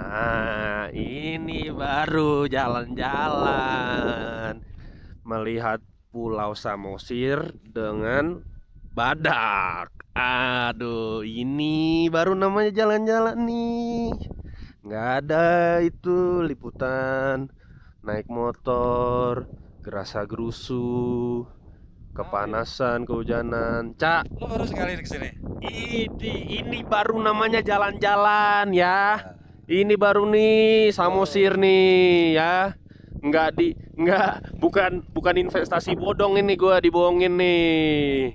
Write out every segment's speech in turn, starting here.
Nah, ini baru jalan-jalan melihat Pulau Samosir dengan badak. Aduh, ini baru namanya jalan-jalan nih. Nggak ada itu liputan naik motor, gerasa gerusu, kepanasan, kehujanan. Cak, Lo baru sekali ke sini. ini baru namanya jalan-jalan ya. Nah, Ini baru nih lo Samosir nih ya. Bukan investasi bodong ini gua dibohongin nih.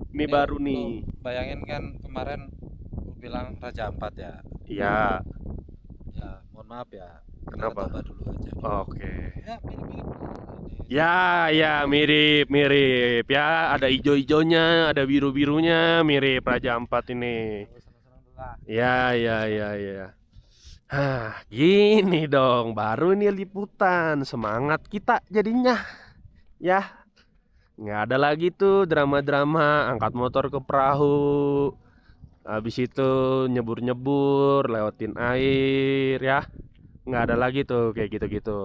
Ini ini baru lo nih. bayangin kan kemarin lo bilang Raja Ampat ya. Iya, Ya, mohon maaf ya. Kita kenapa? coba dulu aja. Oke. Ya, mirip-mirip. Ini Ya, ya mirip-mirip ya. Ada ijo-ijonya, ada biru-birunya, mirip Raja Ampat ini. harus seneng-seneng dulu lah. Ya, ya, ya, ya. Gini dong, baru ini liputan, semangat kita jadinya. Ya, nggak ada lagi tuh drama-drama angkat motor ke perahu. Habis itu nyebur-nyebur, lewatin air ya. Nggak ada lagi tuh kayak gitu-gitu.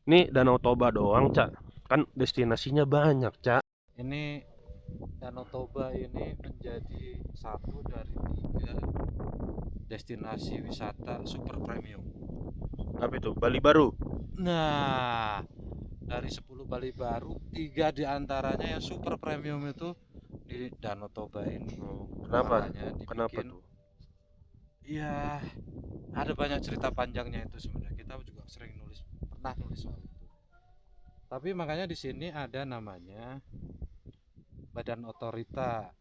Ini Danau Toba doang, Cak. Kan destinasinya banyak, Cak. Ini Danau Toba ini menjadi satu dari 3 destinasi wisata super premium. Apa itu? Bali Baru. Nah, dari 10 Bali baru, 3 diantaranya yang super premium itu di Danau Toba ini. Oh, kenapa? Makanya Kenapa dibikin, tuh? ya ada banyak cerita panjangnya itu sebenarnya. Kita juga pernah nulis soal itu. Tapi makanya di sini ada namanya Badan Otorita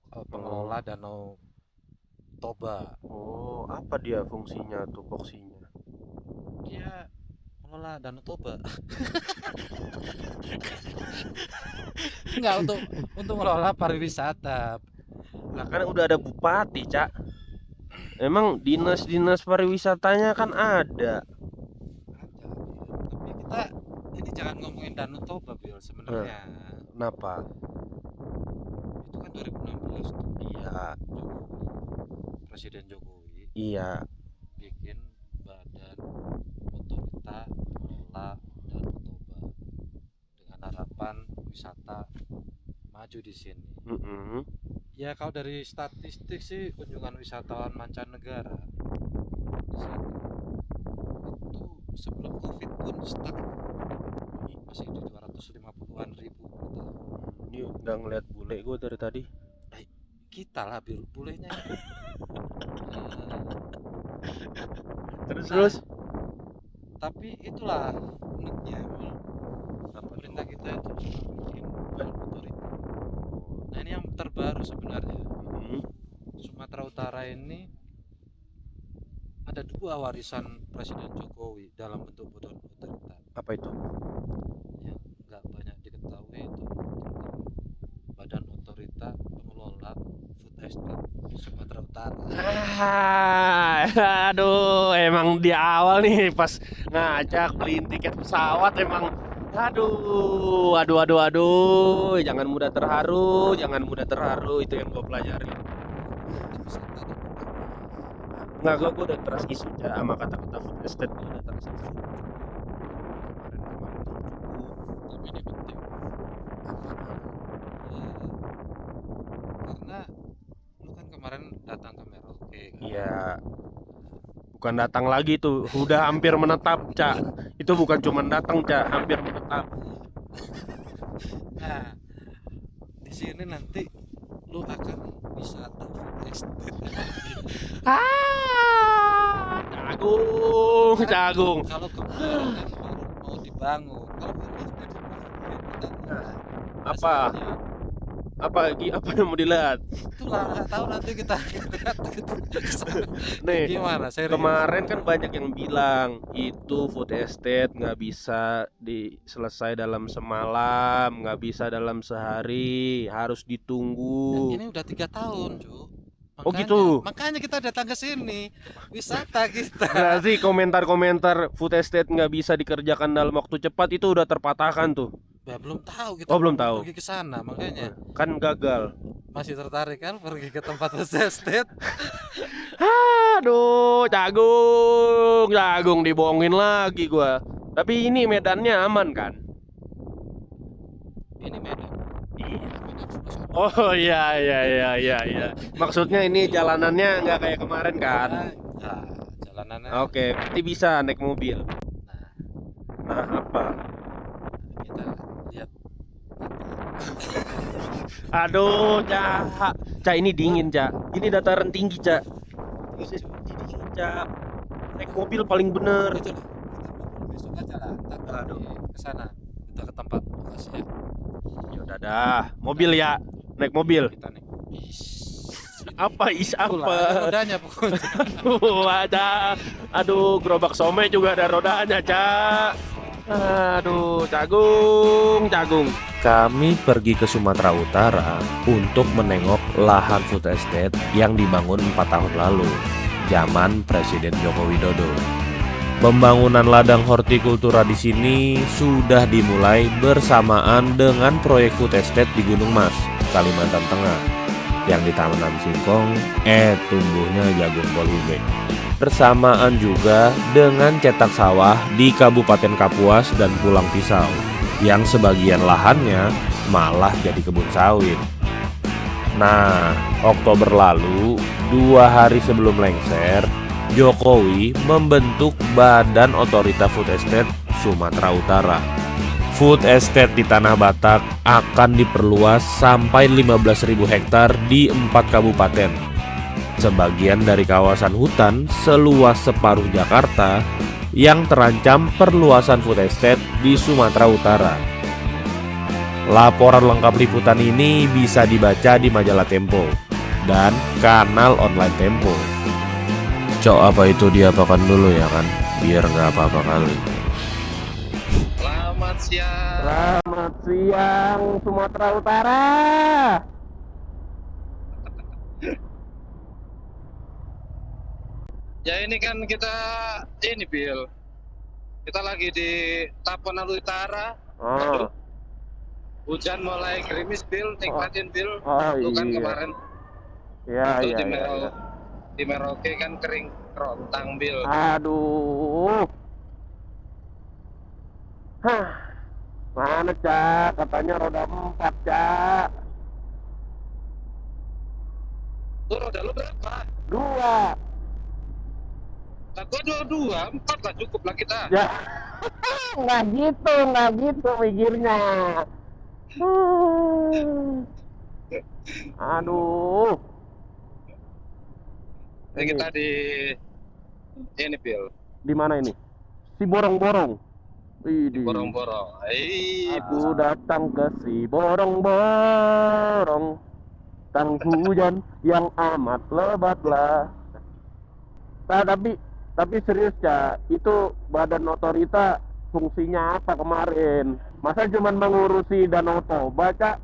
Oh, Pengelola Danau Toba. oh, apa dia fungsinya tuh, voksinya? Dia pengelola Danau Toba. Enggak, untuk mengelola pariwisata. Lah kan udah ada bupati, Cak. Emang dinas-dinas pariwisatanya kan ada. Ada, tapi kita ini jangan ngomongin Danau Toba, Bil. Nah, Sebenarnya kenapa? itu kan 2016 tuh, Iya, Presiden Jokowi iya. bikin badan otorita pengelola Danau Toba dengan harapan wisata maju di sini. Mm-mm. Ya kalau dari statistik sih kunjungan wisatawan mancanegara di sini itu sebelum Covid pun stuck masih di 250-an ribu per tahun. Ini udah ngeliat bule gue dari tadi. Eh, kita lah biru bolehnya. Terus Nah, terus. tapi itulah uniknya Apa tuh? pemerintah kita itu suka bikin badan otorita. Nah ini yang terbaru sebenarnya. Mm-mm. Sumatera Utara ini ada 2 warisan Presiden Jokowi dalam bentuk badan otorita Apa itu? yang nggak banyak diketahui itu tentang Badan Otorita Pengelola Food Estate Sumatera Utara. Aduh, emang di awal nih pas ngajak beliin tiket pesawat emang aduh, jangan mudah terharu, itu yang gue pelajarin. Wisata dan Nggak, gue udah trust isu ya sama kata-kata food estate, gue udah trust isu. Kemarin tapi ini penting. Karena lu kan kemarin datang ke Merauke kan. iya, bukan datang lagi tuh, udah hampir menetap, Cak. Itu bukan cuma datang, Cak, hampir menetap. Nah, di sini nanti lu akan wisata food estate. Jagung, Kan jagung. kalau kemarin kan baru mau dibangun. Kalau ini sudah dibangun, ya kita Apa? hasilnya Apa yang mau dilihat? itulah nggak tahu nanti kita lihat itu Nih, gimana serius. kemarin kan banyak yang bilang itu food estate nggak bisa diselesai dalam semalam, nggak bisa dalam sehari, harus Ya, ditunggu. ini udah 3 tahun, Cuk. Oh Makanya, gitu. makanya kita datang ke sini, wisata kita. Berarti komentar-komentar food estate nggak bisa dikerjakan dalam waktu cepat itu udah terpatahkan tuh. Ya, belum tahu, kita Oh belum belum tahu. pergi ke sana, makanya Kan gagal. masih tertarik kan pergi ke tempat food estate. Aduh, jagung dibohongin lagi gua. Tapi ini medannya aman kan? Ini Medan. Iya. Medan suasana. Oh iya. Maksudnya ini jalanannya nggak kayak kemarin kan? Nah, jalanannya. Oke, berarti bisa naik mobil. Nah, Nah, apa? kita lihat. Aduh, Cak ini dingin, Cak. Ini dataran tinggi, Cak. Ini dingin, Cak. Naik mobil paling bener. Itu lah. Besok aja lah. Ntar Aduh. ke sana. Kita ke tempat lokasinya. Yaudah dah, mobil ya. Naik mobil. Kita nih. Apa Itulah, ada apa? rodanya pokoknya. Ada. Aduh, gerobak somai juga ada rodanya, Cak. Aduh, jagung. Kami pergi ke Sumatera Utara untuk menengok lahan food estate yang dibangun 4 tahun lalu, zaman Presiden Joko Widodo. Pembangunan ladang hortikultura di sini sudah dimulai bersamaan dengan proyek food estate di Gunung Mas, Kalimantan Tengah. Yang ditanam singkong, tumbuhnya jagung polybag. Bersamaan juga dengan cetak sawah di Kabupaten Kapuas dan Pulang Pisau, yang sebagian lahannya malah jadi kebun sawit. Nah, Oktober lalu, 2 hari sebelum lengser, Jokowi membentuk Badan Otorita Food Estate Sumatera Utara. Food estate di Tanah Batak akan diperluas sampai 15.000 hektar di 4 kabupaten. Sebagian dari kawasan hutan seluas separuh Jakarta yang terancam perluasan food estate di Sumatera Utara. Laporan lengkap liputan ini bisa dibaca di majalah Tempo dan kanal online Tempo. Cok, apa itu diapakan dulu ya kan, biar nggak apa-apa kali. Selamat siang. Selamat siang Sumatera Utara. Ya ini kan kita ini Bil. Kita lagi di Tapanuli Utara. Oh, Hujan mulai gerimis Bil, nikmatin Bil. oh Lu kan iya. kemarin Ya, itu iya, iya. di Merauke kan kering kerontang Bil. Aduh. Hah. Mana, Cak? Katanya roda 4, Cak. Lu roda lu berapa? 2. Nah, gua 22, 4 lah cukup lah kita. Ya. Nggak gitu mikirnya. Aduh. Jadi kita di ini Bil, Di mana ini? Si borong-borong. di Widih. Borong-Borong. Aku datang ke si borong-borong, tang hujan yang amat lebatlah. Nah, tapi serius, Cak, itu badan otorita fungsinya apa kemarin? Masa cuma mengurusi Danau Toba, Cak?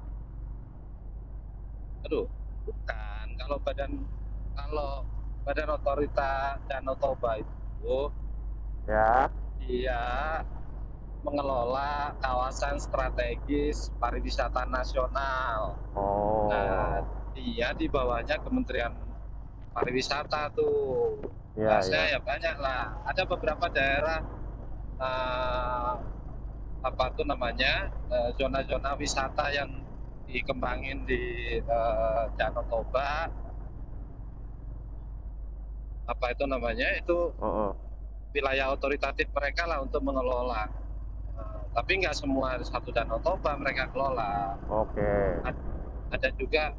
Aduh, bukan. Kalau badan otorita Danau Toba itu Ya. dia mengelola kawasan strategis pariwisata nasional. Oh. Nah, dia di bawahnya Kementerian Pariwisata tuh. Ya, Bahasanya ya. ya banyak lah. Ada beberapa daerah apa tuh namanya zona-zona wisata yang dikembangin di Danau Toba. Apa itu namanya? Itu Oh. wilayah otoritatif mereka lah untuk mengelola. Tapi nggak semua satu Danau Toba mereka kelola. Oke. Ada juga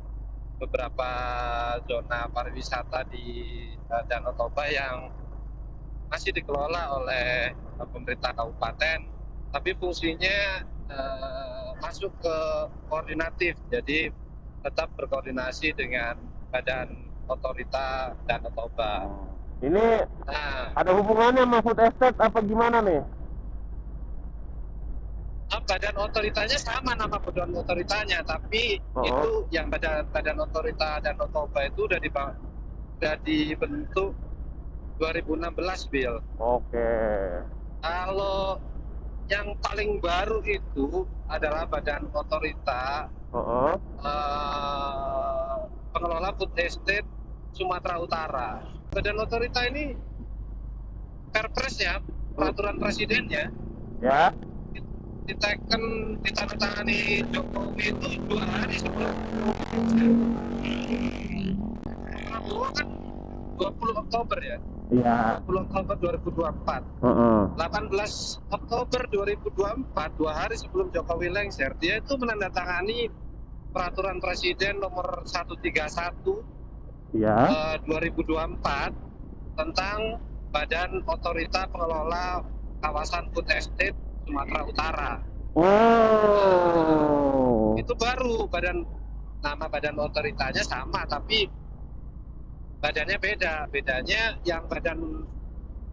beberapa zona pariwisata di Danau Toba yang masih dikelola oleh pemerintah kabupaten, tapi fungsinya masuk ke koordinatif, jadi tetap berkoordinasi dengan badan otorita Danau Toba. Ini Nah, ada hubungannya sama food estate apa gimana nih? badan otoritanya sama nama badan otoritanya, tapi itu yang badan otorita Danau Toba itu udah dibentuk 2016 Bil. Oke. Kalau yang paling baru itu adalah badan otorita pengelola food estate Sumatera Utara. Badan otorita ini Perpres ya, peraturan presiden ya, Ya. ditandatangani Jokowi itu 2 hari sebelum Prabowo kan 20 Oktober ya, Iya. 20 Oktober 2024. Heeh. 18 Oktober 2024, 2 hari sebelum Jokowi lengser, dia itu menandatangani peraturan presiden nomor 131 Iya. 2024 tentang Badan Otorita Pengelola Kawasan Food Estate Sumatera Utara. Oh. Itu baru nama badan otoritanya sama, tapi badannya beda. Bedanya yang Badan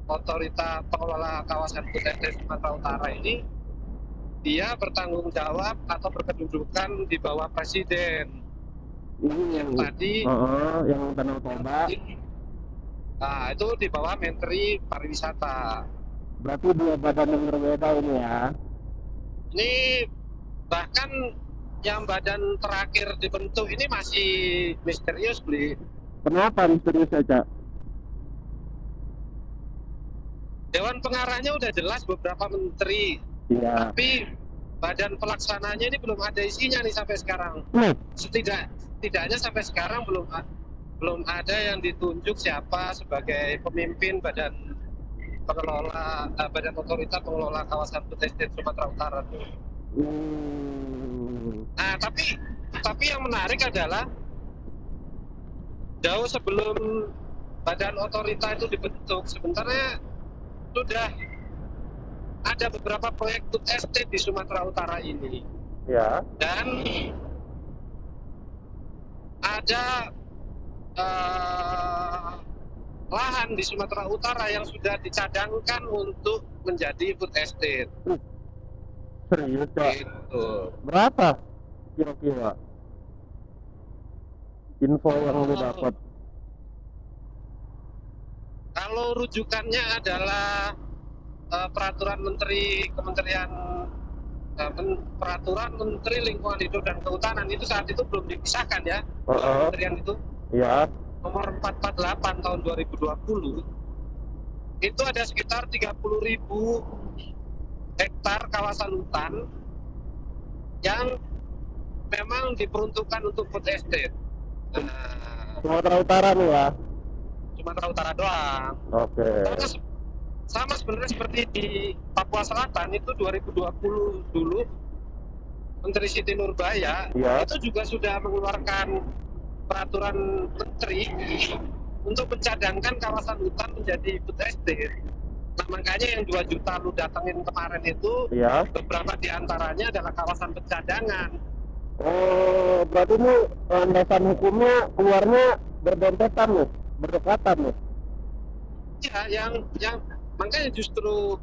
Otorita Pengelola Kawasan Food Estate Sumatera Utara ini dia bertanggung jawab atau berkedudukan di bawah presiden. Ini yang Tadi yang Danau Toba. nah, itu di bawah Menteri Pariwisata. Berarti dua badan yang berbeda ini ya. Ini bahkan yang badan terakhir dibentuk ini masih misterius, Bli. Kenapa misterius saja? Dewan pengarahnya udah jelas beberapa menteri, Iya. tapi badan pelaksananya ini belum ada isinya nih sampai sekarang. Setidaknya sampai sekarang belum ada yang ditunjuk siapa sebagai pemimpin badan otorita pengelola kawasan food estate Sumatera Utara. Nah, tapi yang menarik adalah jauh sebelum badan otorita itu dibentuk, sebenarnya sudah ada beberapa proyek food estate di Sumatera Utara ini. Ya. Dan ada lahan di Sumatera Utara yang sudah dicadangkan untuk menjadi food estate. Serius, Pak? Gitu. Berapa kira-kira info yang lu dapat? Kalau rujukannya adalah peraturan Menteri Lingkungan Hidup dan Kehutanan, itu saat itu belum dipisahkan ya, kementerian itu. Iya. Nomor 448 tahun 2020. Itu ada sekitar 30.000 hektar kawasan hutan yang memang diperuntukkan untuk food estate. Sumatera Utara nih ya. Sumatera Utara doang. Oke. Sama sebenarnya seperti di Papua Selatan itu 2020 dulu Menteri Siti Nurbaya itu juga sudah mengeluarkan peraturan menteri untuk mencadangkan kawasan hutan menjadi food estate. Nah, makanya yang 2 juta lu datengin kemarin itu beberapa diantaranya adalah kawasan pencadangan. Oh, berarti ini landasan hukumnya keluarnya berdempetan nih, berdekatan nih. Ya, yang makanya justru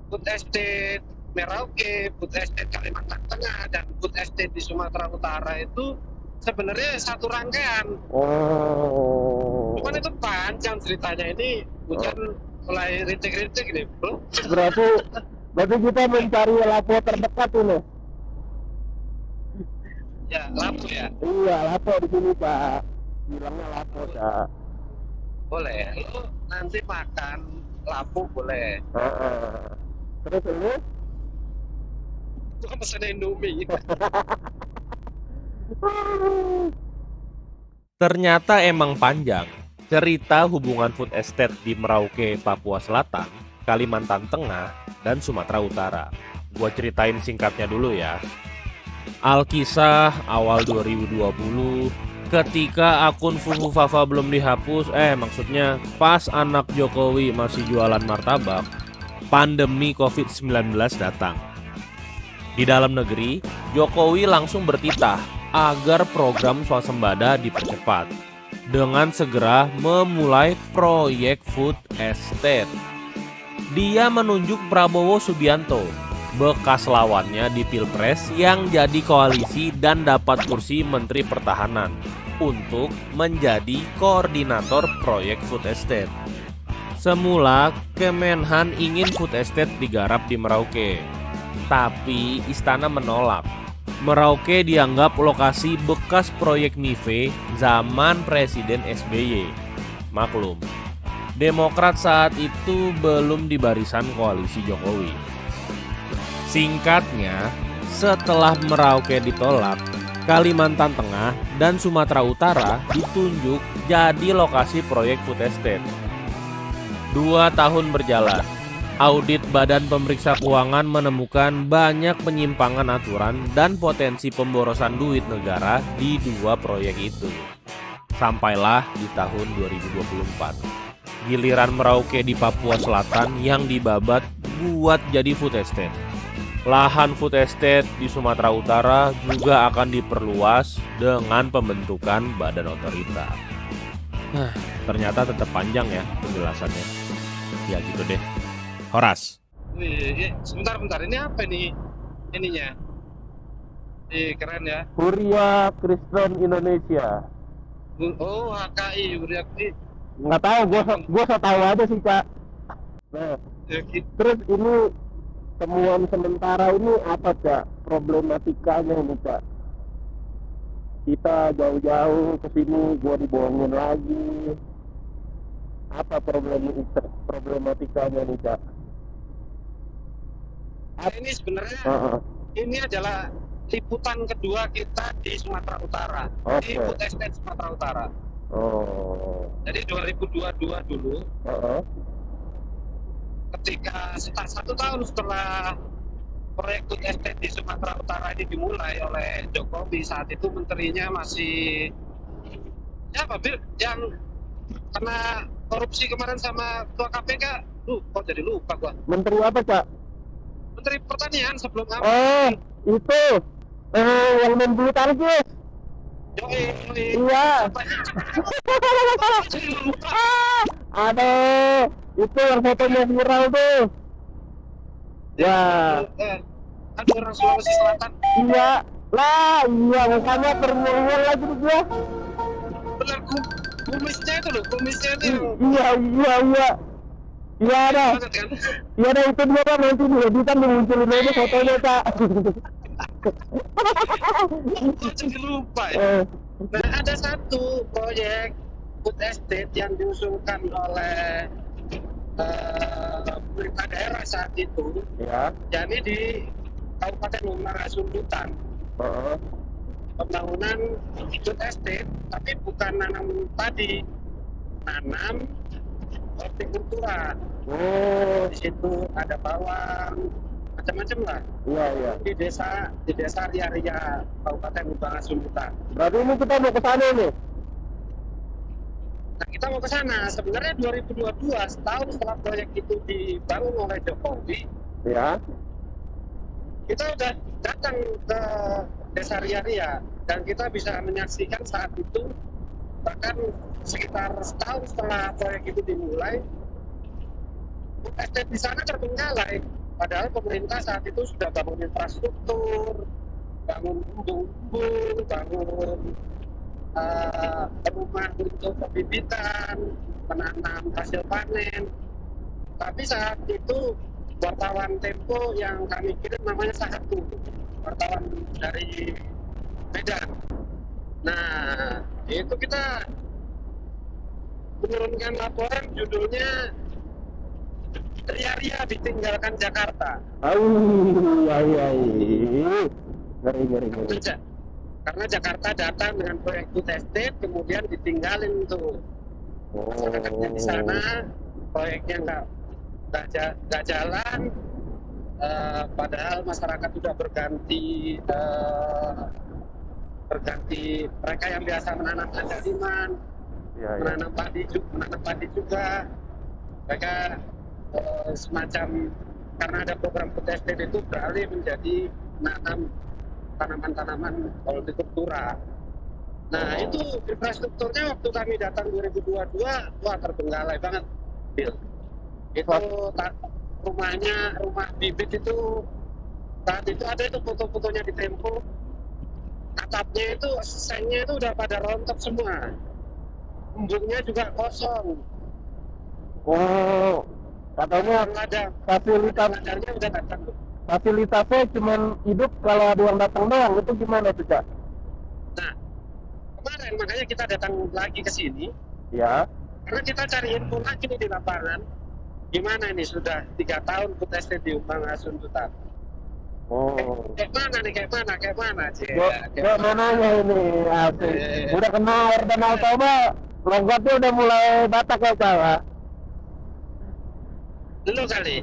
food estate Merauke, food estate Kalimantan Tengah, dan food estate di Sumatera Utara itu sebenarnya satu rangkaian. Oh. Cuman itu panjang ceritanya, ini hujan mulai rintik-rintik nih, bro. Berarti kita mencari lapo terdekat ini. Ya, lapo ya. Iya, lapo di sini, Pak. Bilangnya lapo, Pak. Boleh. Lu nanti makan lapo boleh. Terus ini? Gua pesen Indomie. Ternyata emang panjang cerita hubungan food estate di Merauke, Papua Selatan, Kalimantan Tengah, dan Sumatera Utara. Gua ceritain singkatnya dulu ya. Alkisah awal 2020, ketika akun Fufu-Fafa belum dihapus, maksudnya pas anak Jokowi masih jualan martabak, pandemi COVID-19 datang. Di dalam negeri, Jokowi langsung bertitah agar program swasembada dipercepat dengan segera memulai proyek food estate. Dia menunjuk Prabowo Subianto, bekas lawannya di Pilpres yang jadi koalisi dan dapat kursi Menteri Pertahanan, untuk menjadi koordinator proyek food estate. Semula Kemenhan ingin food estate digarap di Merauke, tapi istana menolak. Merauke dianggap lokasi bekas proyek Nive zaman Presiden SBY. Maklum, Demokrat saat itu belum di barisan koalisi Jokowi. Singkatnya, setelah Merauke ditolak, Kalimantan Tengah dan Sumatera Utara ditunjuk jadi lokasi proyek food estate. 2 tahun berjalan, audit Badan Pemeriksa Keuangan menemukan banyak penyimpangan aturan dan potensi pemborosan duit negara di 2 proyek itu. Sampailah di tahun 2024. Giliran Merauke di Papua Selatan yang dibabat buat jadi food estate. Lahan food estate di Sumatera Utara juga akan diperluas dengan pembentukan badan otorita. Ternyata tetap panjang ya penjelasannya. Ya gitu deh. Horas. Wih, sebentar, ini apa nih ininya? Keren ya. Huria Kristen Indonesia. Oh, HKI, Uriakti. Nggak tahu, gue so tahu aja sih, Cak. Nah, Ya, gitu. terus ini temuan sementara ini apa, Cak? Problematikanya ini, Cak. Kita jauh-jauh ke sini, gue dibohongin lagi. Apa problematikanya nih, Cak? Ini sebenarnya Heeh. ini adalah liputan kedua kita di Sumatera Utara. Di Oke. food estate Sumatera Utara. Oh. Jadi 2022 dulu, Heeh. ketika 1 tahun setelah proyek food estate di Sumatera Utara ini dimulai oleh Jokowi, saat itu menterinya masih siapa, Bil? Yang kena korupsi kemarin sama ketua KPK. Kok jadi lupa gua. Menteri apa, Cak? Menteri Pertanian sebelum apa? Oh, itu. Yang main bulu tangkis. Yoi. Iya. Apa? Jadi lupa. Aduh, itu yang fotonya viral tuh. Ya, Ada orang Sulawesi Selatan. iya. Lah, iya mukanya ternyol lagi tuh dia. Benar, kumisnya itu loh, kumisnya itu yang Iya. Iya ada. banget kan. Iya ada itu dia, Pak. Nanti di editan dimunculin aja fotonya, Cak. Jadi lupa ya. Eh, Nah, ada satu proyek food estate yang diusulkan oleh pemerintah daerah saat itu, ya. yakni di Kabupaten Muara Sundutan. Heeh. Pembangunan food estate, tapi bukan nanam padi, nanam hortikultura. Oh, Di situ ada bawang, macam-macam lah. iya. Di desa Ria-Ria Kabupaten Muara Sundutan. Berarti ini kita mau ke sana nih. Nah, kita mau ke sana. Sebenarnya 2022, setahun setelah proyek itu dibangun oleh Jokowi, Ya. kita udah datang ke desa Ria-Ria dan kita bisa menyaksikan saat itu, bahkan sekitar setahun setelah proyek itu dimulai, food estate di sana terbengkalai. Padahal pemerintah saat itu sudah bangun infrastruktur, bangun umbung-umbung, bangun rumah untuk pembibitan, menanam hasil panen. Tapi saat itu wartawan Tempo yang kami kirim namanya Sahatu, wartawan dari Medan. Nah, itu kita menurunkan laporan judulnya Ria-Ria ditinggalkan Jakarta. Ngeri. Karena Jakarta datang dengan proyek food estate, kemudian ditinggalin tuh masyarakatnya di sana, proyeknya nggak jalan, padahal masyarakat sudah berganti mereka yang biasa menanam andaliman, menanam padi juga, mereka semacam karena ada program food estate itu beralih menjadi menanam tanaman-tanaman hortikultura. Nah, itu infrastrukturnya waktu kami datang 2022, wah terbengkalai banget, Bill. Itu rumah bibit itu saat itu ada itu foto-fotonya di Tempo. Atapnya itu, sengnya itu udah pada rontok semua. Embungnya juga kosong. Oh, katanya Ada fasilitasnya udah datang. cuma hidup kalau ada yang datang doang. Itu gimana tuh, Cak? Nah, kemarin makanya kita datang lagi ke sini Ya. Karena kita cari info lagi nih di lapangan. Gimana ini sudah 3 tahun food estate di Umbang Asundutan. Oh. Kayak mana? Gak mananya ini asik. Udah kena air Danau Toba, logatnya udah mulai Batak ya Cak. Lu kali.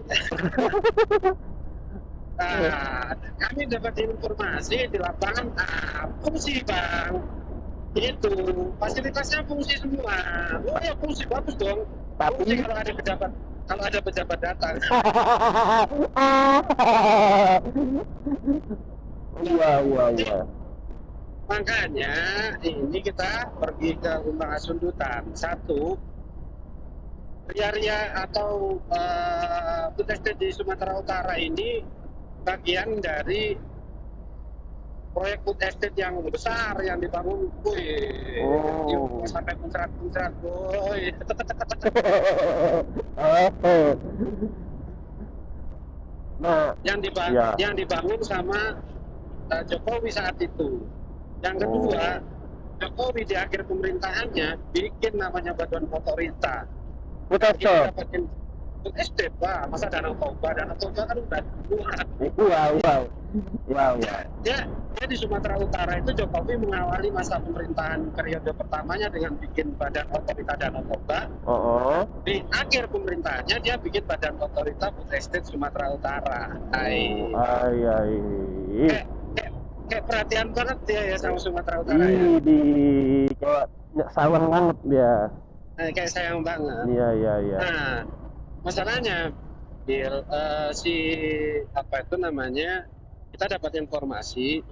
Kami dapat informasi di lapangan fungsi bang itu fasilitasnya fungsi semua. Oh ya fungsi bagus dong. Fungsi kalau ada pejabat datang. Iya. Makanya ini kita pergi ke Umbang Asundutan. Satu, ria atau food estate di Sumatera Utara ini bagian dari proyek food estate yang besar yang dibangun, sampai puncak, boy. Nah, yang dibangun sama Jokowi saat itu. Yang kedua, Jokowi di akhir pemerintahannya bikin namanya Badan Otorita. Kita dapatin food estate, Pak. Masa Danau Toba kan udah buat. Wow. Dia di Sumatera Utara itu Jokowi mengawali masa pemerintahan periode pertamanya dengan bikin Badan Otorita Danau Toba. Di akhir pemerintahannya dia bikin Badan Otorita Food Estate Sumatera Utara. Kayak perhatian banget dia ya sama Sumatera Utara ya. Kayak sayang banget dia. Kayak sayang banget. Iya. Nah, masalahnya Bill, kita dapat informasi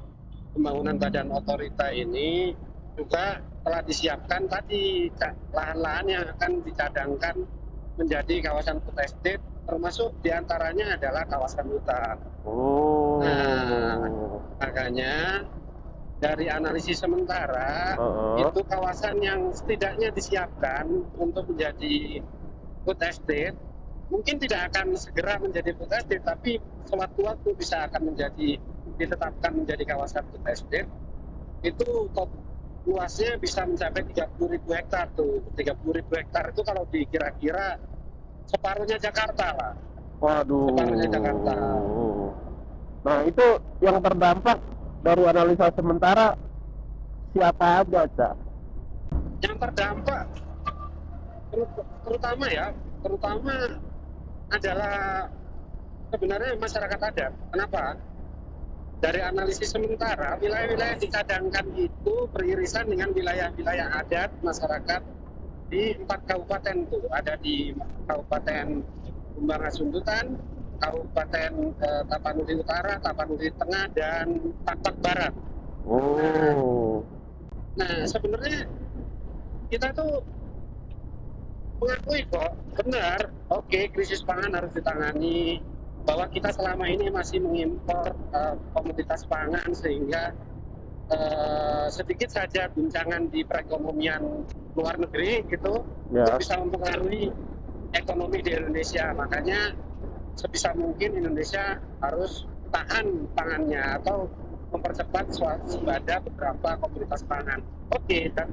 pembangunan Badan Otorita ini juga telah disiapkan tadi lahan-lahan yang akan dicadangkan menjadi kawasan food estate, termasuk diantaranya adalah kawasan hutan. Nah, makanya dari analisis sementara itu kawasan yang setidaknya disiapkan untuk menjadi food estate mungkin tidak akan segera menjadi food estate, tapi sewaktu-waktu bisa akan ditetapkan menjadi kawasan food estate. Itu luasnya bisa mencapai 30.000 hektar tuh. 30.000 hektar itu kalau dikira-kira separuhnya Jakarta lah. Waduh. Separuhnya Jakarta. Nah, itu yang terdampak dari analisa sementara siapa aja, Cak? Yang terdampak terutama adalah sebenarnya masyarakat adat. Kenapa? Dari analisis sementara, wilayah-wilayah dicadangkan itu beririsan dengan wilayah-wilayah adat masyarakat di 4 kabupaten tuh. Ada di Kabupaten Umbang Asundutan, Kabupaten Tapanuli Utara, Tapanuli Tengah, dan Pakpak Barat. Nah, sebenarnya kita tuh mengakui kok, benar, oke, krisis pangan harus ditangani, bahwa kita selama ini masih mengimpor komoditas pangan sehingga sedikit saja guncangan di perekonomian luar negeri gitu itu bisa mempengaruhi ekonomi di Indonesia. Makanya sebisa mungkin Indonesia harus tahan pangannya atau mempercepat swasembada beberapa komoditas pangan. Oke, dan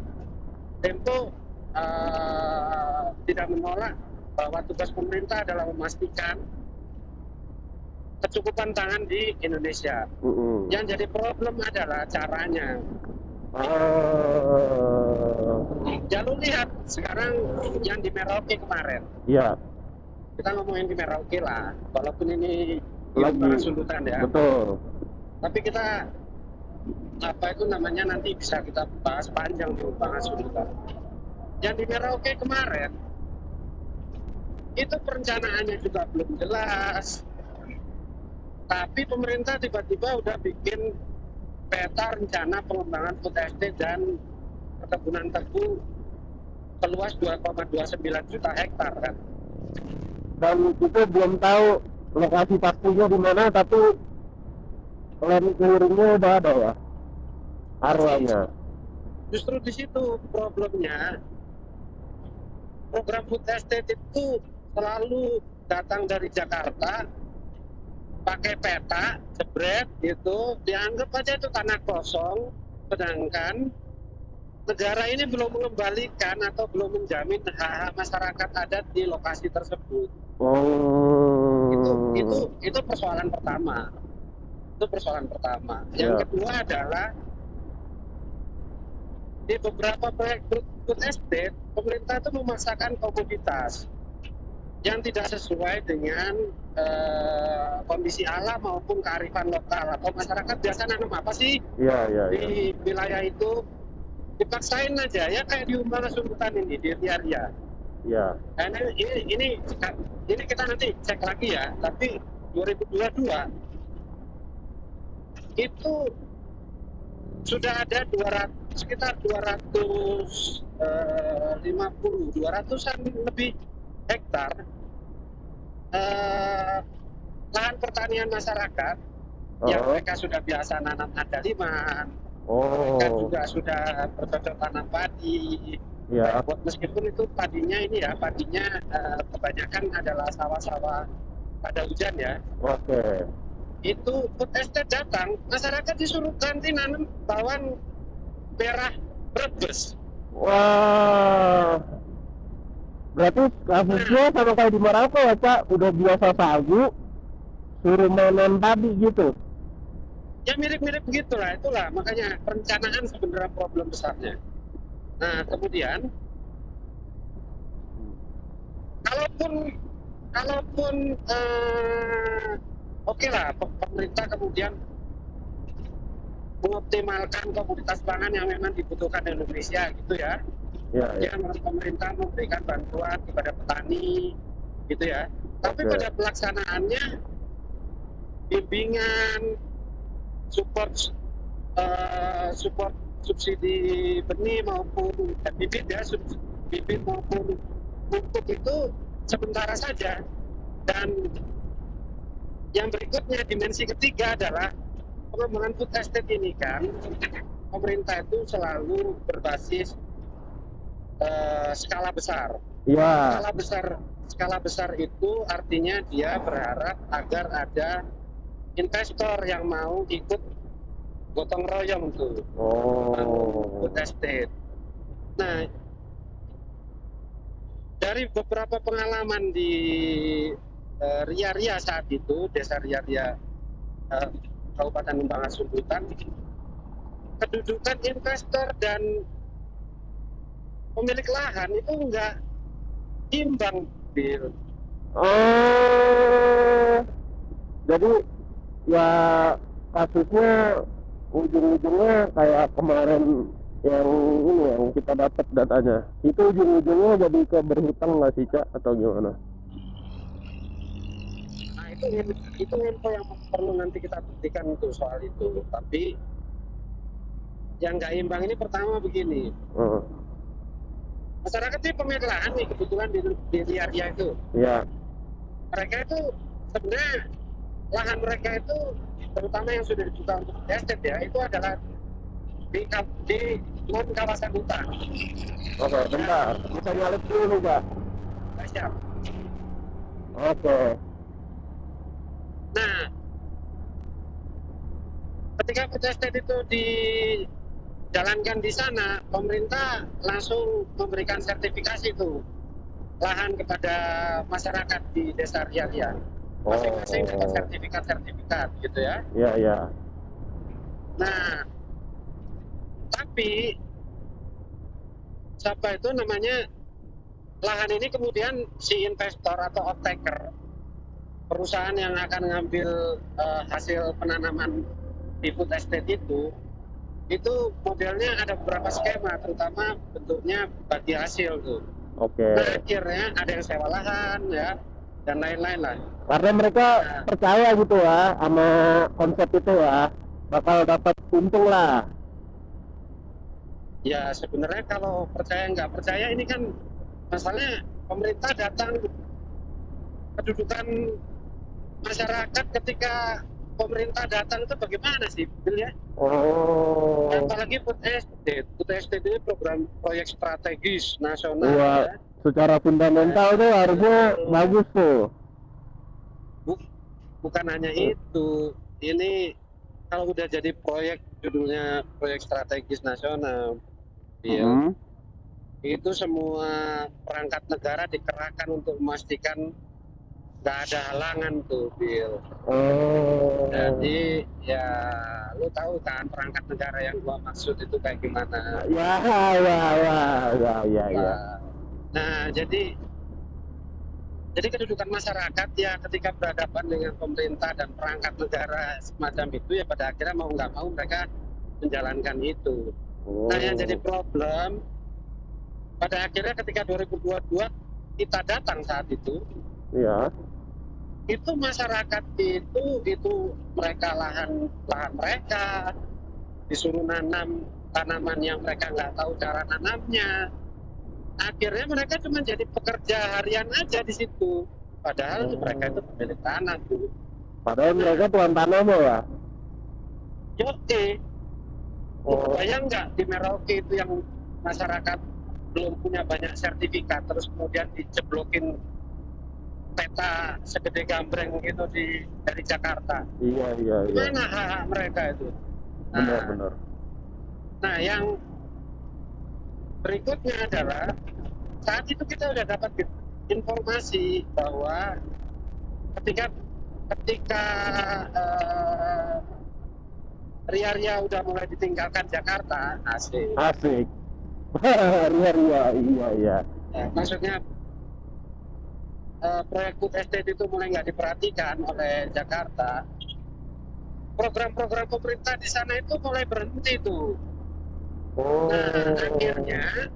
Tempo tidak menolak bahwa tugas pemerintah adalah memastikan kecukupan pangan di Indonesia. Yang jadi problem adalah caranya. Ya lu lihat sekarang yang di Merauke kemarin. Iya. Kita ngomongin di Merauke lah, walaupun ini Umbang Asundutan ya. Betul. Tapi kita nanti bisa kita bahas panjang di Umbang Asundutan. Yang di Merauke kemarin itu perencanaannya juga belum jelas. Tapi pemerintah tiba-tiba udah bikin peta rencana pengembangan food estate dan perkebunan tebu seluas 2,29 juta hektar kan. Dan kita belum tahu lokasi pastinya di mana, tapi land clearingnya udah ada ya, areanya. Justru di situ problemnya. Program food estate itu selalu datang dari Jakarta, pakai peta, jebret gitu, dianggap aja itu tanah kosong, sedangkan negara ini belum mengembalikan atau belum menjamin hak-hak masyarakat adat di lokasi tersebut. Itu persoalan pertama. Itu persoalan pertama. Yang Ya. kedua adalah di beberapa proyek food estate, pemerintah itu memaksakan komoditas yang tidak sesuai dengan kondisi alam maupun kearifan lokal. Atau masyarakat biasa nanam apa sih Iya, iya, iya. di wilayah itu, dipaksain aja ya, kayak di Umbala Sumbutan ini di Ria-Ria. Iya. Nah, ini kita nanti cek lagi ya, tapi 2022 itu sudah ada sekitar 200-an lebih hektar lahan pertanian masyarakat yang mereka sudah biasa nanam andaliman, mereka juga sudah bercocok tanam padi. Ya. Meskipun itu padinya kebanyakan adalah sawah-sawah pada hujan ya. Oke. Itu food estate datang, masyarakat disuruh ganti nanam bawang merah Brebes. Wah. Berarti kasusnya sama kayak di Merauke ya, Cak? Udah biasa sagu, suruh nanam padi gitu. Ya mirip-mirip begitulah, itulah makanya perencanaan sebenarnya problem besarnya. Nah, kemudian kalaupun oke lah, pemerintah kemudian mengoptimalkan komoditas pangan yang memang dibutuhkan di Indonesia gitu ya. Ya, ya. Pemerintah memberikan bantuan kepada petani gitu ya. Tapi pada pelaksanaannya bimbingan, support subsidi benih maupun bibit ya, bibit maupun pupuk itu sementara saja. Dan yang berikutnya, dimensi ketiga adalah pengembangan food estate ini kan, pemerintah itu selalu berbasis skala besar. Iya. Skala besar itu artinya dia berharap agar ada investor yang mau ikut gotong royong tuh, food estate. Nah, dari beberapa pengalaman di Ria-Ria saat itu, desa Ria-Ria Kabupaten Umbala Sumbutan, kedudukan investor dan pemilik lahan itu enggak imbang, Bill. Jadi ya kasusnya ujung-ujungnya kayak kemarin yang ini yang kita dapat datanya, itu ujung-ujungnya jadi ke berhutang nggak sih, Cak, atau gimana? Nah, itu info yang perlu nanti kita buktikan untuk soal itu. Tapi yang nggak imbang ini pertama begini, masyarakat ini pemilik lahan nih, kebetulan di Ria-Ria itu. Iya. Mereka itu sebenarnya lahan mereka itu, terutama yang sudah dibuka untuk estate ya, itu adalah di non kawasan hutan. Oke, bentar, bisa nyalip dulu nih, Kak. Siap. Oke. Nah, ketika food estate itu dijalankan di sana, pemerintah langsung memberikan sertifikasi itu lahan kepada masyarakat di desa Ria-Ria. Masing-masing dapat sertifikat gitu ya. Iya, iya. Nah, tapi siapa itu namanya, lahan ini kemudian si investor atau off-taker, perusahaan yang akan ngambil hasil penanaman di food estate itu modelnya ada beberapa skema, terutama bentuknya bagi hasil tuh. Oke. Nah, akhirnya ada yang sewa lahan ya, dan lain-lain lah. Karena mereka percaya gitu ya sama konsep itu ya, bakal dapat untung lah. Ya sebenarnya kalau percaya nggak percaya ini kan masalahnya, pemerintah datang, kedudukan masyarakat ketika pemerintah datang itu bagaimana sih, Bill ya? Apalagi food estate ini program proyek strategis nasional. Ya. Secara fundamental tuh harusnya bagus tuh. Bukan hanya itu, ini kalau udah jadi proyek, judulnya proyek strategis nasional, Bill. Itu semua perangkat negara dikerahkan untuk memastikan nggak ada halangan tuh, Bill. Jadi ya lu tahu kan perangkat negara yang gua maksud itu kayak gimana. Ya. Nah, jadi kedudukan masyarakat ya ketika berhadapan dengan pemerintah dan perangkat negara semacam itu ya pada akhirnya mau nggak mau mereka menjalankan itu. Nah, yang jadi problem pada akhirnya ketika 2022 kita datang saat itu, Iya. itu masyarakat itu mereka lahan mereka disuruh nanam tanaman yang mereka nggak tahu cara nanamnya. Akhirnya mereka cuma jadi pekerja harian aja di situ. Padahal mereka itu pemilik tanah tuh. Padahal mereka tuan tanah ya. Oke. Bayang nggak di Merauke itu yang masyarakat belum punya banyak sertifikat, terus kemudian dijeblokin peta segede gambreng gitu dari Jakarta. Iya. Gimana hak mereka itu? Benar. Nah, yang berikutnya adalah saat itu kita sudah dapat informasi bahwa ketika Ria udah mulai ditinggalkan Jakarta, asik. Ria, iya. Maksudnya proyek food estate itu mulai nggak diperhatikan oleh Jakarta. Program-program pemerintah di sana itu mulai berhenti tuh. Nah, akhirnya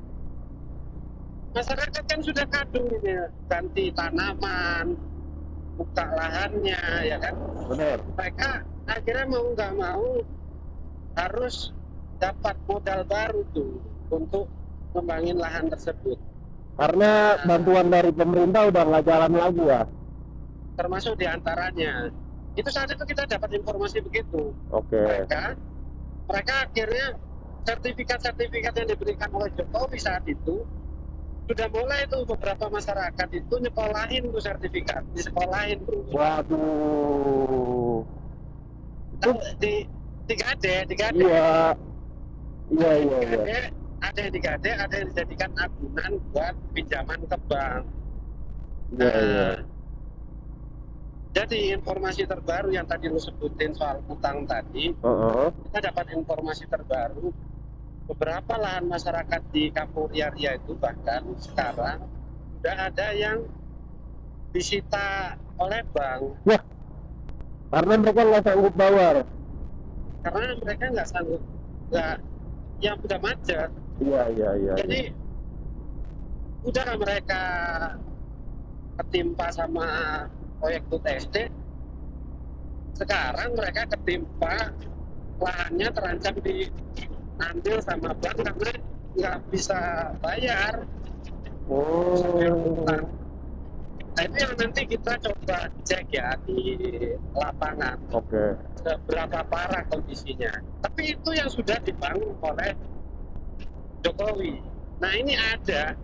masyarakat kan sudah kadung ini ganti tanaman, buka lahannya, ya kan? Benar. Mereka akhirnya mau nggak mau harus dapat modal baru tuh untuk ngembangin lahan tersebut. Karena bantuan dari pemerintah udah nggak jalan lagi ya. Termasuk diantaranya. Itu saat itu kita dapat informasi begitu. Oke. Mereka akhirnya sertifikat-sertifikat yang diberikan oleh Jokowi saat itu sudah mulai tuh beberapa masyarakat itu nyekolahin tuh sertifikat, disekolahin bro. Waduh. Itu di 3D. Iya. Ada yang digade, ada yang dijadikan agunan buat pinjaman ke bank. Iya. Jadi informasi terbaru yang tadi lu sebutin soal utang tadi, kita dapat informasi terbaru beberapa lahan masyarakat di Kampung Ria itu bahkan sekarang sudah ada yang disita oleh bank. Wah, karena mereka nggak sanggup bayar. Karena mereka nggak sanggup, yang udah macet. Iya. Jadi udah mereka ketimpa sama proyek food estate, sekarang mereka ketimpa lahannya terancam diambil sama bank karena nggak bisa bayar. Nah, itu yang nanti kita coba cek ya di lapangan. Oke. Seberapa parah kondisinya. Tapi itu yang sudah dibangun oleh Jokowi. Nah, ini ada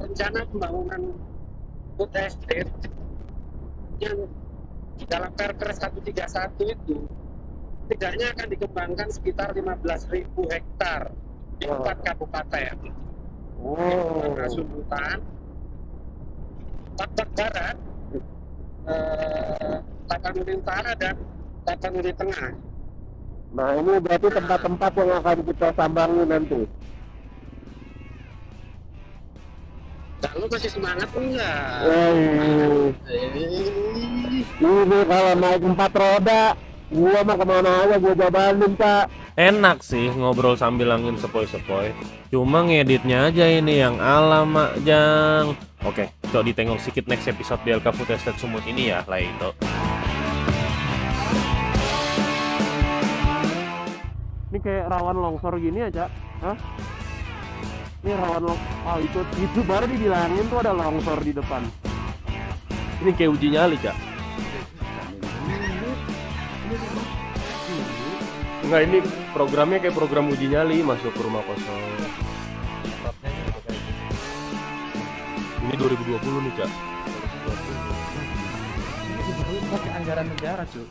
rencana pembangunan food estate yang dalam Perpres 131 itu tidaknya akan dikembangkan sekitar 15.000 hektar di 4 kabupaten. Sundutan, Batak Barat, Tapanuli Utara dan Tapanuli Tengah. Nah, ini berarti tempat-tempat yang akan kita sambangi nanti. Lu masih semangat enggak? Ini kalau naik 4 roda, gua mah kemana aja gua jabanin, Kak. Enak sih ngobrol sambil angin sepoi-sepoi. Cuma ngeditnya aja ini yang alamak jang. Oke, coba ditengok sedikit next episode DLK Food Estate Sumut ini ya lah itu. Ini kayak rawan longsor gini aja. Hah? Ini rawan longsor. Itu baru dibilangin tuh ada longsor di depan. Ini kayak uji nyali, Cak. Enggak, ini programnya kayak program uji nyali masuk ke rumah kosong. Ini 2020 nih, Cak. Ini pakai anggaran negara, cuy.